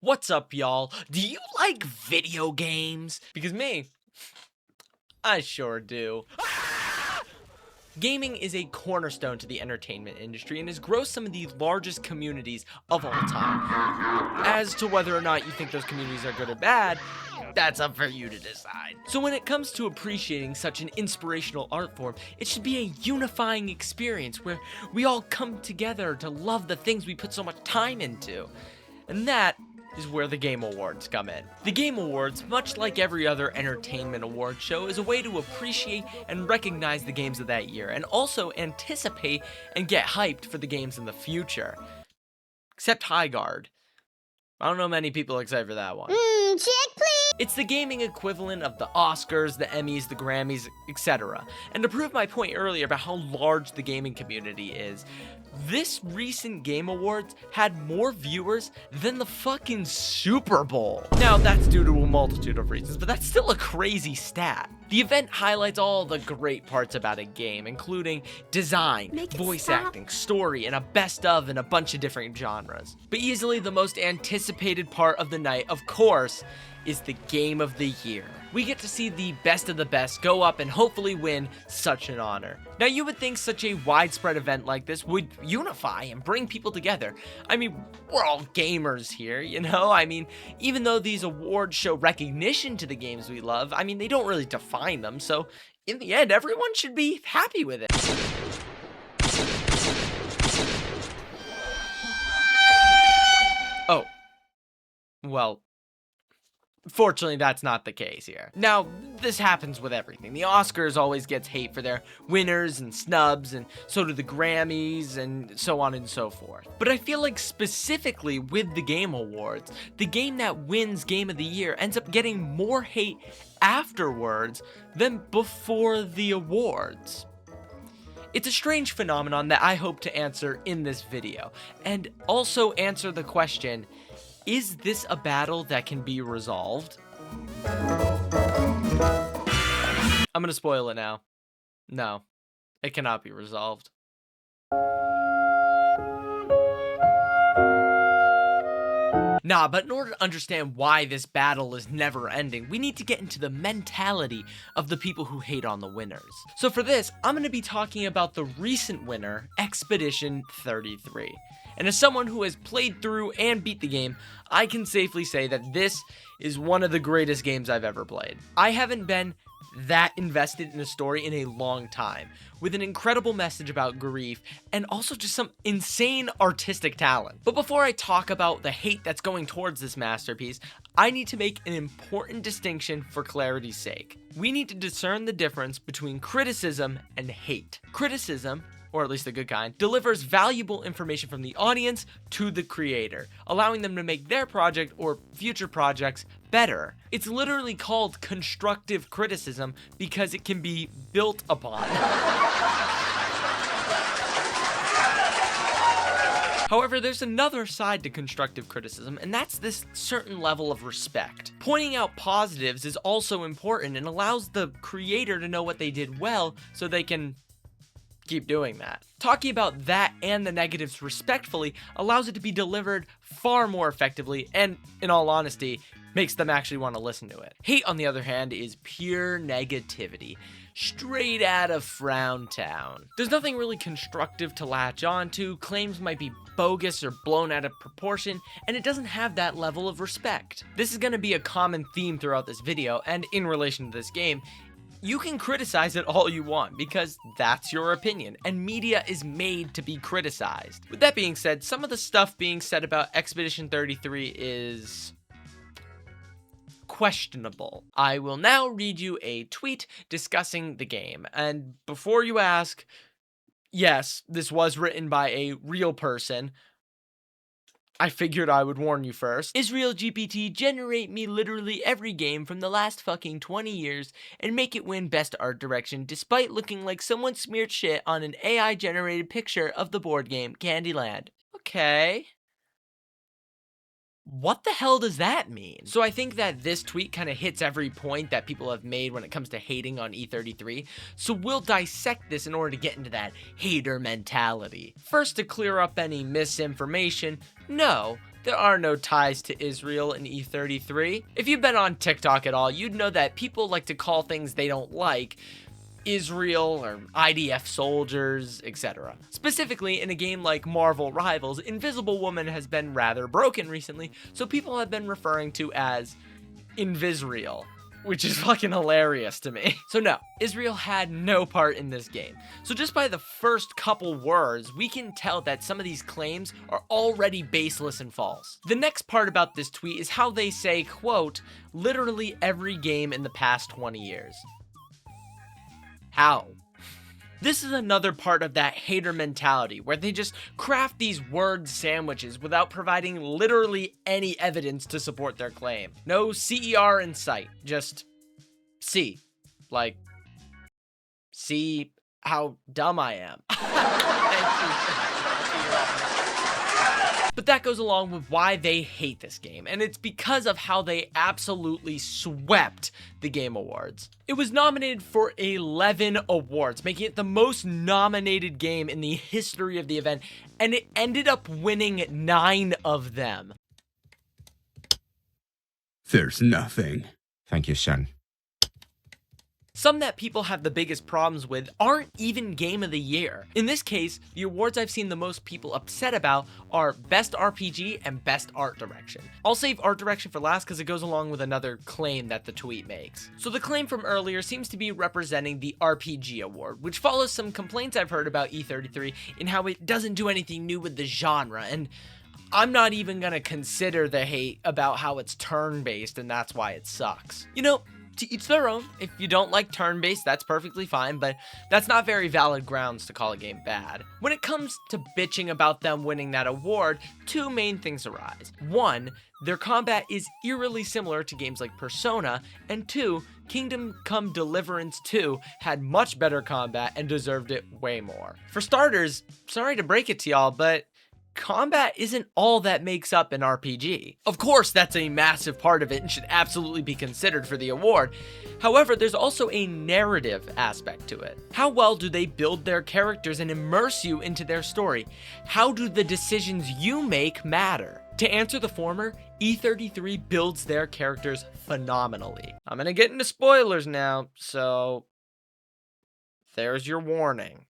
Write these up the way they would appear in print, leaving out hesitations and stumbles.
What's up, y'all? Do you like video games? Because me, I sure do. Gaming is a cornerstone to the entertainment industry and has grown some of the largest communities of all time. As to whether or not you think those communities are good or bad, that's up for you to decide. So when it comes to appreciating such an inspirational art form, it should be a unifying experience where we all come together to love the things we put so much time into. And that is where the Game Awards come in. The Game Awards, much like every other entertainment award show, is a way to appreciate and recognize the games of that year, and also anticipate and get hyped for the games in the future. Except High Guard. I don't know many people excited for that one. Check, please. It's the gaming equivalent of the Oscars, the Emmys, the Grammys, etc. And to prove my point earlier about how large the gaming community is, this recent Game Awards had more viewers than the fucking Super Bowl. Now, that's due to a multitude of reasons, but that's still a crazy stat. The event highlights all the great parts about a game, including design, voice acting, story, and a best of in a bunch of different genres. But easily the most anticipated part of the night, of course, is the Game of the Year. We get to see the best of the best go up and hopefully win such an honor. Now, you would think such a widespread event like this would unify and bring people together. I mean, we're all gamers here, you know? I mean, even though these awards show recognition to the games we love, I mean, they don't really define them, so in the end, everyone should be happy with it. Oh. Well, fortunately, that's not the case here. Now, this happens with everything. The Oscars always gets hate for their winners and snubs, and so do the Grammys, and so on and so forth. But I feel like specifically with the Game Awards, the game that wins Game of the Year ends up getting more hate afterwards than before the awards. It's a strange phenomenon that I hope to answer in this video, and also answer the question, is this a battle that can be resolved? I'm gonna spoil it now. No, it cannot be resolved. Nah, but in order to understand why this battle is never ending, we need to get into the mentality of the people who hate on the winners. So for this, I'm gonna be talking about the recent winner, Expedition 33. And as someone who has played through and beat the game, I can safely say that this is one of the greatest games I've ever played. I haven't been that invested in a story in a long time, with an incredible message about grief and also just some insane artistic talent. But before I talk about the hate that's going towards this masterpiece, I need to make an important distinction for clarity's sake. We need to discern the difference between criticism and hate. Criticism, or at least the good kind, delivers valuable information from the audience to the creator, allowing them to make their project or future projects better. It's literally called constructive criticism because it can be built upon. However, there's another side to constructive criticism, and that's this certain level of respect. Pointing out positives is also important and allows the creator to know what they did well so they can keep doing that. Talking about that and the negatives respectfully allows it to be delivered far more effectively and, in all honesty, makes them actually want to listen to it. Hate, on the other hand, is pure negativity, straight out of Frown Town. There's nothing really constructive to latch onto, claims might be bogus or blown out of proportion, and it doesn't have that level of respect. This is going to be a common theme throughout this video, and in relation to this game, you can criticize it all you want because that's your opinion, and media is made to be criticized. With that being said, some of the stuff being said about Expedition 33 is questionable. I will now read you a tweet discussing the game, and before you ask, yes, this was written by a real person. I figured I would warn you first. Israel GPT generate me literally every game from the last fucking 20 years and make it win best art direction despite looking like someone smeared shit on an AI generated picture of the board game Candyland. Okay. What the hell does that mean? So I think that this tweet kind of hits every point that people have made when it comes to hating on E33, so we'll dissect this in order to get into that hater mentality. First, to clear up any misinformation, no, there are no ties to Israel in E33. If you've been on TikTok at all, you'd know that people like to call things they don't like Israel or IDF soldiers, etc. Specifically, in a game like Marvel Rivals, Invisible Woman has been rather broken recently, so people have been referring to as Invisreal, which is fucking hilarious to me. So no, Israel had no part in this game. So just by the first couple words, we can tell that some of these claims are already baseless and false. The next part about this tweet is how they say, quote, literally every game in the past 20 years. How? This is another part of that hater mentality where they just craft these word sandwiches without providing literally any evidence to support their claim. No CER in sight, just C. Like, see how dumb I am. Thank you. But that goes along with why they hate this game, and it's because of how they absolutely swept the Game Awards. It was nominated for 11 awards, making it the most nominated game in the history of the event, and it ended up winning 9 of them. There's nothing. Thank you, son. Some that people have the biggest problems with aren't even Game of the Year. In this case, the awards I've seen the most people upset about are Best RPG and Best Art Direction. I'll save Art Direction for last because it goes along with another claim that the tweet makes. So the claim from earlier seems to be representing the RPG award, which follows some complaints I've heard about E33 in how it doesn't do anything new with the genre, and I'm not even gonna consider the hate about how it's turn-based and that's why it sucks. You know, to each their own. If you don't like turn-based, that's perfectly fine, but that's not very valid grounds to call a game bad. When it comes to bitching about them winning that award, 2 main things arise. 1, their combat is eerily similar to games like Persona, and 2, Kingdom Come Deliverance 2 had much better combat and deserved it way more. For starters, sorry to break it to y'all, but combat isn't all that makes up an RPG. Of course, that's a massive part of it and should absolutely be considered for the award. However, there's also a narrative aspect to it. How well do they build their characters and immerse you into their story? How do the decisions you make matter? To answer the former, E33 builds their characters phenomenally. I'm gonna get into spoilers now, so there's your warning.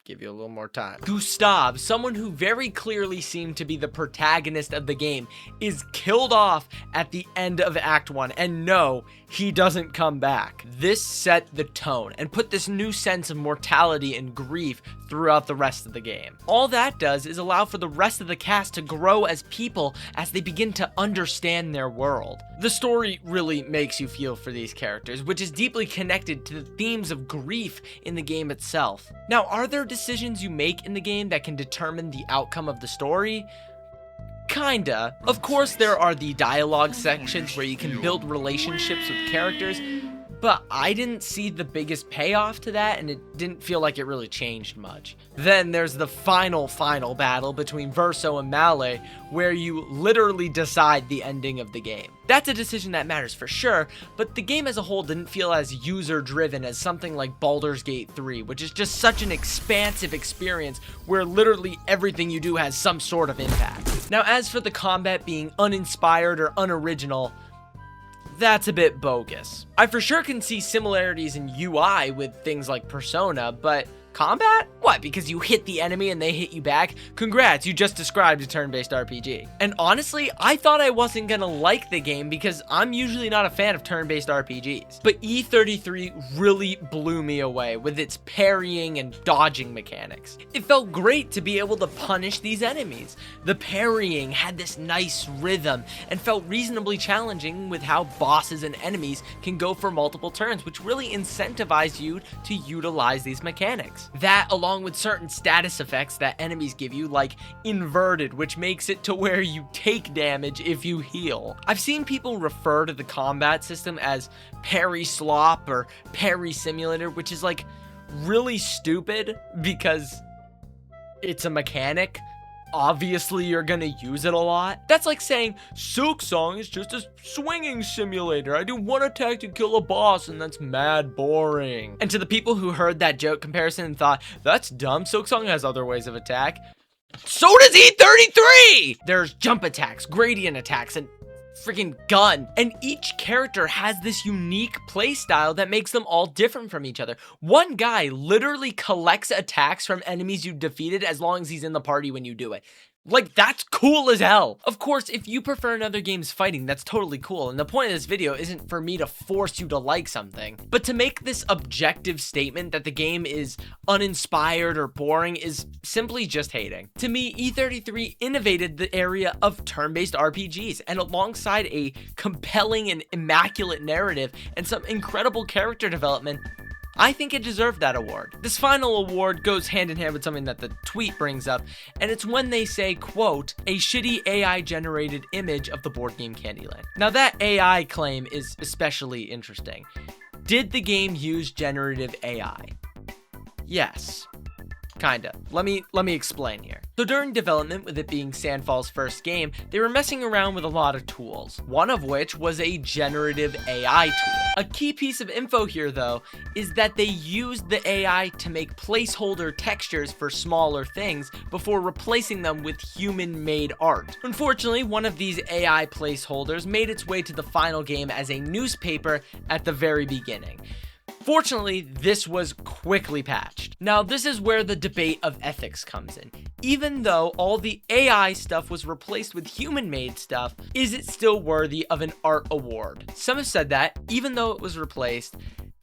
Give you a little more time. Gustav, someone who very clearly seemed to be the protagonist of the game, is killed off at the end of Act 1, and no, he doesn't come back. This set the tone and put this new sense of mortality and grief throughout the rest of the game. All that does is allow for the rest of the cast to grow as people as they begin to understand their world. The story really makes you feel for these characters, which is deeply connected to the themes of grief in the game itself. Now, are there decisions you make in the game that can determine the outcome of the story? Kinda. Of course, there are the dialogue sections where you can build relationships with characters, but I didn't see the biggest payoff to that, and it didn't feel like it really changed much. Then there's the final battle between Verso and Male, where you literally decide the ending of the game. That's a decision that matters for sure, but the game as a whole didn't feel as user-driven as something like Baldur's Gate 3, which is just such an expansive experience where literally everything you do has some sort of impact. Now, as for the combat being uninspired or unoriginal, that's a bit bogus. I for sure can see similarities in UI with things like Persona, but combat? What, because you hit the enemy and they hit you back? Congrats, you just described a turn-based RPG. And honestly, I thought I wasn't gonna like the game because I'm usually not a fan of turn-based RPGs. But E33 really blew me away with its parrying and dodging mechanics. It felt great to be able to punish these enemies. The parrying had this nice rhythm and felt reasonably challenging with how bosses and enemies can go for multiple turns, which really incentivized you to utilize these mechanics. That, along with certain status effects that enemies give you, like inverted, which makes it to where you take damage if you heal. I've seen people refer to the combat system as parry slop or parry simulator, which is like really stupid because it's a mechanic. Obviously, you're gonna use it a lot. That's like saying Silksong is just a swinging simulator. I do one attack to kill a boss, and that's mad boring. And to the people who heard that joke comparison and thought, that's dumb, Silksong has other ways of attack. So does E33! There's jump attacks, gradient attacks, and freaking gun. And each character has this unique playstyle that makes them all different from each other. One guy literally collects attacks from enemies you defeated as long as he's in the party when you do it. Like, that's cool as hell. Of course, if you prefer another game's fighting, that's totally cool. And the point of this video isn't for me to force you to like something, but to make this objective statement that the game is uninspired or boring is simply just hating. To me, E33 innovated the area of turn-based RPGs, and alongside a compelling and immaculate narrative and some incredible character development, I think it deserved that award. This final award goes hand in hand with something that the tweet brings up, and it's when they say, quote, a shitty AI generated image of the board game Candyland. Now that AI claim is especially interesting. Did the game use generative AI? Yes. Kinda. Let me explain here. So during development, with it being Sandfall's first game, they were messing around with a lot of tools, one of which was a generative AI tool. A key piece of info here, though, is that they used the AI to make placeholder textures for smaller things before replacing them with human-made art. Unfortunately, one of these AI placeholders made its way to the final game as a newspaper at the very beginning. Fortunately, this was quickly patched. Now, this is where the debate of ethics comes in. Even though all the AI stuff was replaced with human-made stuff, is it still worthy of an art award? Some have said that, even though it was replaced,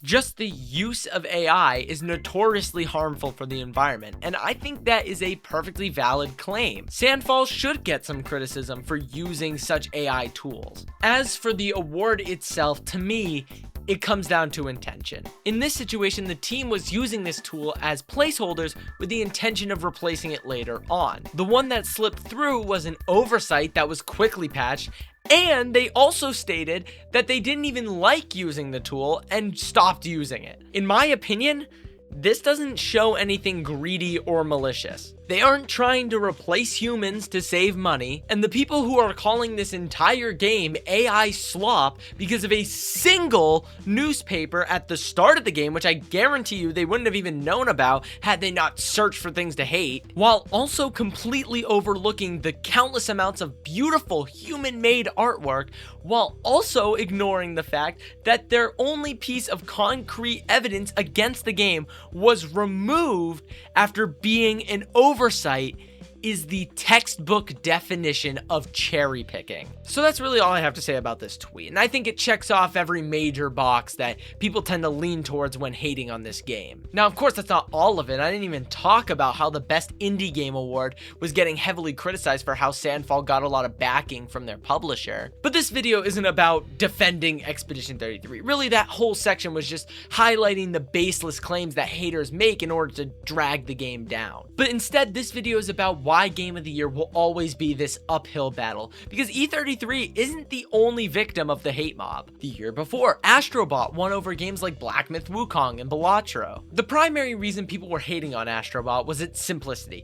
just the use of AI is notoriously harmful for the environment, and I think that is a perfectly valid claim. Sandfall should get some criticism for using such AI tools. As for the award itself, to me, it comes down to intention. In this situation, the team was using this tool as placeholders with the intention of replacing it later on. The one that slipped through was an oversight that was quickly patched, and they also stated that they didn't even like using the tool and stopped using it. In my opinion, this doesn't show anything greedy or malicious. They aren't trying to replace humans to save money, and the people who are calling this entire game AI slop because of a single newspaper at the start of the game, which I guarantee you they wouldn't have even known about had they not searched for things to hate, while also completely overlooking the countless amounts of beautiful human-made artwork, while also ignoring the fact that their only piece of concrete evidence against the game was removed after being an oversight, is the textbook definition of cherry picking. So that's really all I have to say about this tweet, and I think it checks off every major box that people tend to lean towards when hating on this game. Now, of course, that's not all of it. I didn't even talk about how the Best Indie Game Award was getting heavily criticized for how Sandfall got a lot of backing from their publisher. But this video isn't about defending Expedition 33. Really, that whole section was just highlighting the baseless claims that haters make in order to drag the game down. But instead, this video is about why Game of the Year will always be this uphill battle, because E33 isn't the only victim of the hate mob. The year before, Astrobot won over games like Black Myth Wukong and Balatro. The primary reason people were hating on Astrobot was its simplicity.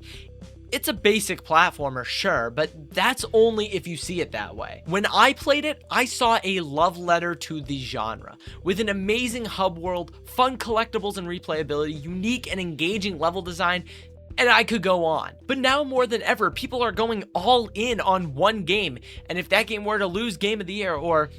It's a basic platformer, sure, but that's only if you see it that way. When I played it, I saw a love letter to the genre, with an amazing hub world, fun collectibles and replayability, unique and engaging level design, and I could go on. But now more than ever, people are going all in on one game, and if that game were to lose Game of the Year, or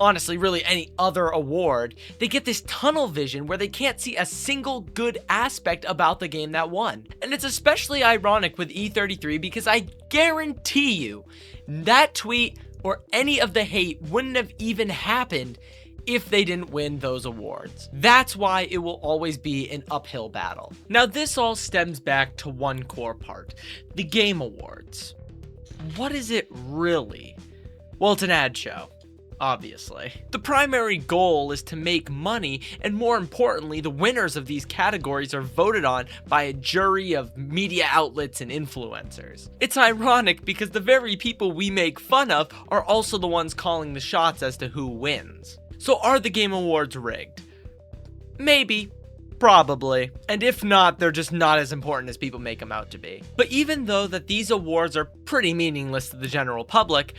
honestly really any other award, they get this tunnel vision where they can't see a single good aspect about the game that won. And it's especially ironic with E33 because I guarantee you that tweet or any of the hate wouldn't have even happened if they didn't win those awards. That's why it will always be an uphill battle. Now, this all stems back to one core part, the Game Awards. What is it really? Well, it's an ad show, obviously. The primary goal is to make money, and more importantly, the winners of these categories are voted on by a jury of media outlets and influencers. It's ironic because the very people we make fun of are also the ones calling the shots as to who wins. So are the Game Awards rigged? Maybe. Probably. And if not, they're just not as important as people make them out to be. But even though that these awards are pretty meaningless to the general public,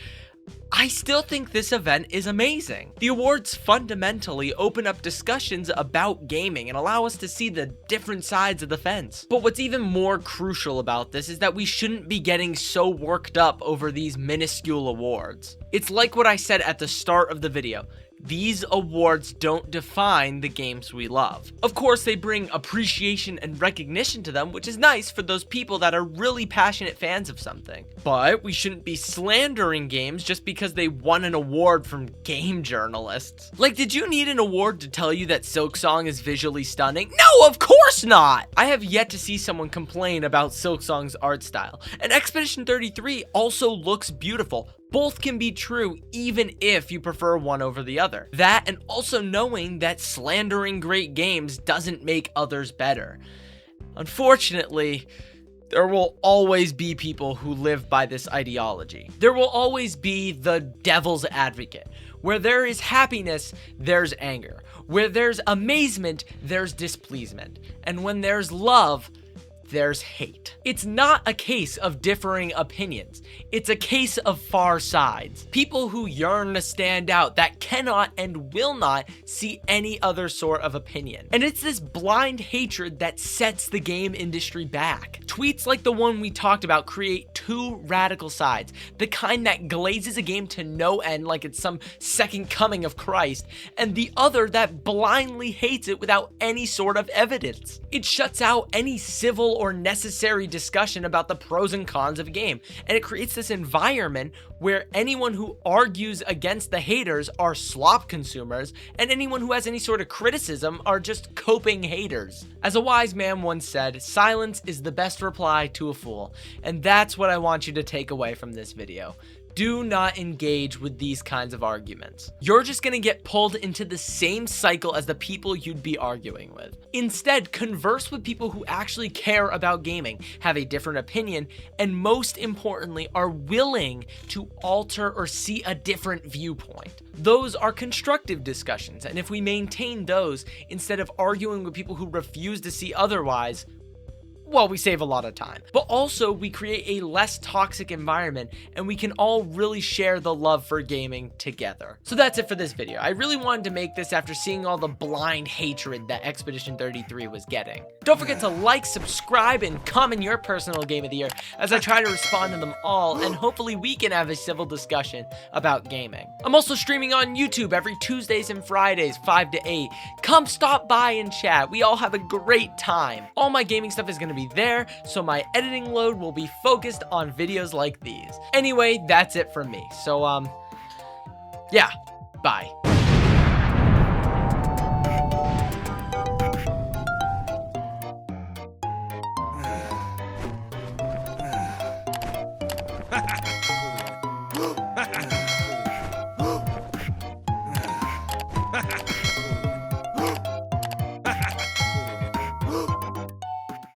I still think this event is amazing. The awards fundamentally open up discussions about gaming and allow us to see the different sides of the fence. But what's even more crucial about this is that we shouldn't be getting so worked up over these minuscule awards. It's like what I said at the start of the video. These awards don't define the games we love. Of course, they bring appreciation and recognition to them, which is nice for those people that are really passionate fans of something. But we shouldn't be slandering games just because they won an award from game journalists. Like, did you need an award to tell you that Silksong is visually stunning? No, of course not! I have yet to see someone complain about Silksong's art style. And Expedition 33 also looks beautiful. Both can be true even if you prefer one over the other. That, and also knowing that slandering great games doesn't make others better. Unfortunately, there will always be people who live by this ideology. There will always be the devil's advocate. Where there is happiness, there's anger. Where there's amazement, there's displeasement. And when there's love, there's hate. It's not a case of differing opinions. It's a case of far sides. People who yearn to stand out, that cannot and will not see any other sort of opinion. And it's this blind hatred that sets the game industry back. Tweets like the one we talked about create two radical sides. The kind that glazes a game to no end like it's some second coming of Christ, and the other that blindly hates it without any sort of evidence. It shuts out any civil or necessary discussion about the pros and cons of a game, and it creates this environment where anyone who argues against the haters are slop consumers, and anyone who has any sort of criticism are just coping haters. As a wise man once said, silence is the best reply to a fool, and that's what I want you to take away from this video. Do not engage with these kinds of arguments. You're just gonna get pulled into the same cycle as the people you'd be arguing with. Instead, converse with people who actually care about gaming, have a different opinion, and most importantly, are willing to alter or see a different viewpoint. Those are constructive discussions, and if we maintain those instead of arguing with people who refuse to see otherwise, well, we save a lot of time. But also, we create a less toxic environment, and we can all really share the love for gaming together. So that's it for this video. I really wanted to make this after seeing all the blind hatred that Expedition 33 was getting. Don't forget to like, subscribe, and comment your personal game of the year as I try to respond to them all, and hopefully we can have a civil discussion about gaming. I'm also streaming on YouTube every Tuesdays and Fridays, 5 to 8. Come stop by and chat. We all have a great time. All my gaming stuff is going to be there, so my editing load will be focused on videos like these. Anyway, that's it from me. So, yeah, bye. Ha ha!